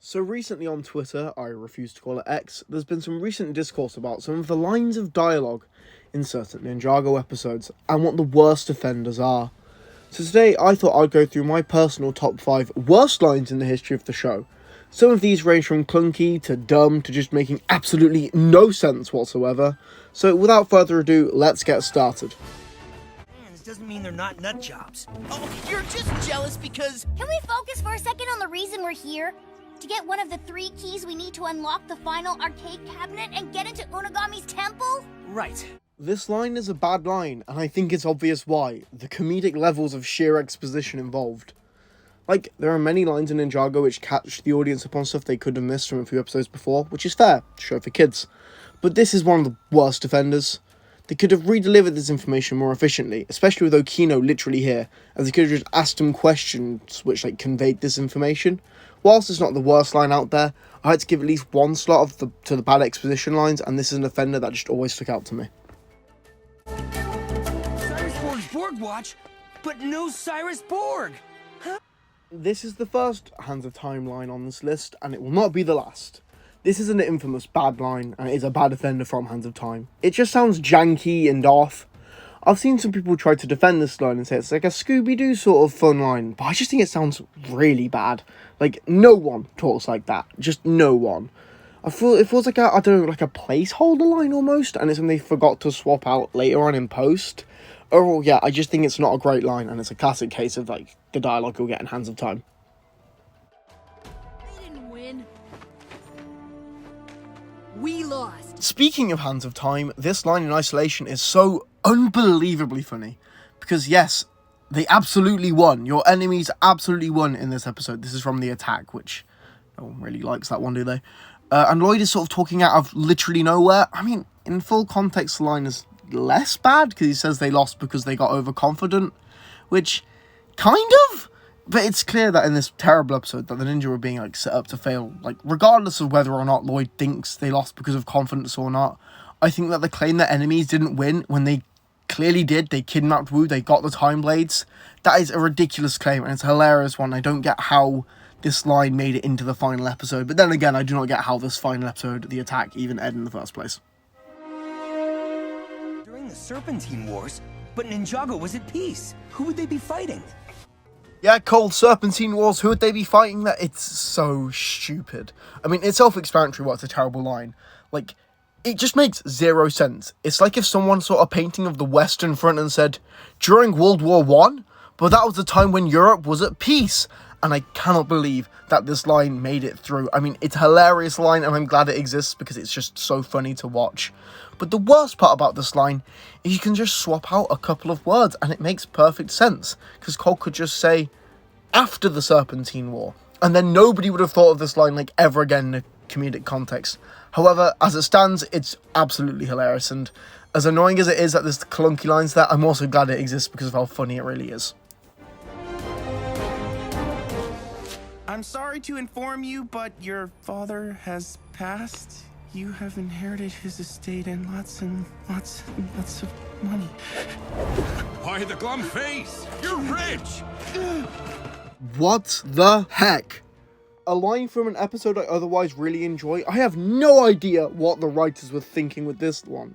So recently on Twitter, I refuse to call it X, there's been some recent discourse about some of the lines of dialogue in certain Ninjago episodes and what the worst offenders are. So today I thought I'd go through my personal top 5 worst lines in the history of the show. Some of these range from clunky to dumb to just making absolutely no sense whatsoever. So without further ado, let's get started. Doesn't mean they're not nut jobs. Oh, you're just jealous because... Can we focus for a second on the reason we're here? To get one of the 3 keys we need to unlock the final arcade cabinet and get into Unagami's temple? Right. This line is a bad line, and I think it's obvious why. The comedic levels of sheer exposition involved. Like, there are many lines in Ninjago which catch the audience upon stuff they could have missed from a few episodes before, which is fair, show for kids. But this is one of the worst offenders. They could have re-delivered this information more efficiently, especially with Okino literally here, as they could have just asked him questions which conveyed this information. Whilst it's not the worst line out there, I had to give at least one slot to the bad exposition lines, and this is an offender that just always stuck out to me. Cyrus Borg's Borg Watch, but no Cyrus Borg! Huh? This is the first Hands of Time line on this list, and it will not be the last. This is an infamous bad line, and it is a bad offender from Hands of Time. It just sounds janky and off. I've seen some people try to defend this line and say it's like a Scooby-Doo sort of fun line, but I just think it sounds really bad. Like, no one talks like that. Just no one. It feels like a placeholder line almost, and it's something they forgot to swap out later on in post. Overall, yeah, I just think it's not a great line, and it's a classic case of, the dialogue you'll get in Hands of Time. They didn't win. We lost. Speaking of Hands of Time, this line in isolation is so unbelievably funny. Because yes, they absolutely won. Your enemies absolutely won in this episode. This is from The Attack, which no one really likes that one, do they? And Lloyd is sort of talking out of literally nowhere. I mean, in full context, the line is less bad, because he says they lost because they got overconfident. Which, kind of? But it's clear that in this terrible episode that the ninja were being set up to fail, regardless of whether or not Lloyd thinks they lost because of confidence or not. I think that the claim that enemies didn't win when they clearly did, they kidnapped Wu, they got the time blades, that is a ridiculous claim, and it's a hilarious one. I don't get how this line made it into the final episode, but then again, I do not get how this final episode, The Attack, even ended in the first place. During the Serpentine Wars, but Ninjago was at peace. Who would they be fighting? Yeah, Cole, Serpentine Wars, who would they be fighting? That it's so stupid. I mean, it's self-explanatory what's a terrible line. It just makes zero sense. It's like if someone saw a painting of the Western Front and said, during World War I, but that was the time when Europe was at peace. And I cannot believe that this line made it through. I mean, it's a hilarious line, and I'm glad it exists because it's just so funny to watch. But the worst part about this line is you can just swap out a couple of words, and it makes perfect sense. Because Cole could just say, after the Serpentine War. And then nobody would have thought of this line, ever again in a comedic context. However, as it stands, it's absolutely hilarious. And as annoying as it is that there's clunky lines there, I'm also glad it exists because of how funny it really is. I'm sorry to inform you, but your father has passed. You have inherited his estate and lots of money. Why the glum face? You're rich! What the heck? A line from an episode I otherwise really enjoy. I have no idea what the writers were thinking with this one.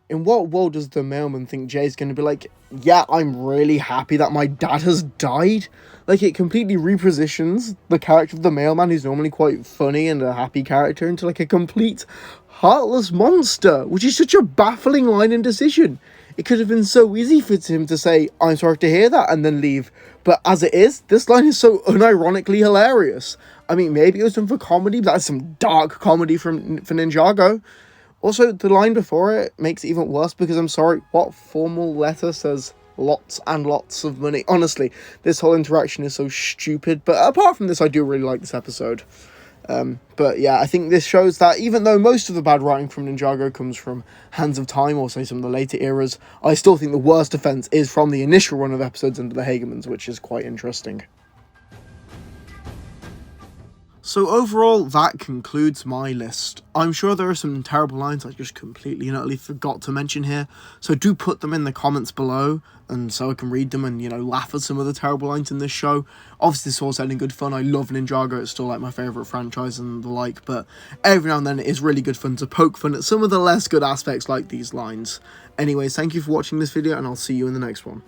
In what world does the mailman think Jay's going to be like, yeah, I'm really happy that my dad has died? It completely repositions the character of the mailman, who's normally quite funny and a happy character, into a complete heartless monster, which is such a baffling line and decision. It could have been so easy for him to say, I'm sorry to hear that, and then leave. But as it is, this line is so unironically hilarious. I mean, maybe it was done for comedy, but that's some dark comedy for Ninjago. Also, the line before it makes it even worse because, I'm sorry, what formal letter says lots and lots of money? Honestly, this whole interaction is so stupid. But apart from this, I do really like this episode. But yeah, I think this shows that even though most of the bad writing from Ninjago comes from Hands of Time, or say some of the later eras, I still think the worst offence is from the initial run of episodes under the Hagemans, which is quite interesting. So overall, that concludes my list. I'm sure there are some terrible lines I just completely and utterly forgot to mention here, so do put them in the comments below, and so I can read them and, you know, laugh at some of the terrible lines in this show. Obviously, this is all sounding good fun. I love Ninjago, it's still like my favourite franchise and the like, but every now and then it is really good fun to poke fun at some of the less good aspects like these lines. Anyways, thank you for watching this video, and I'll see you in the next one.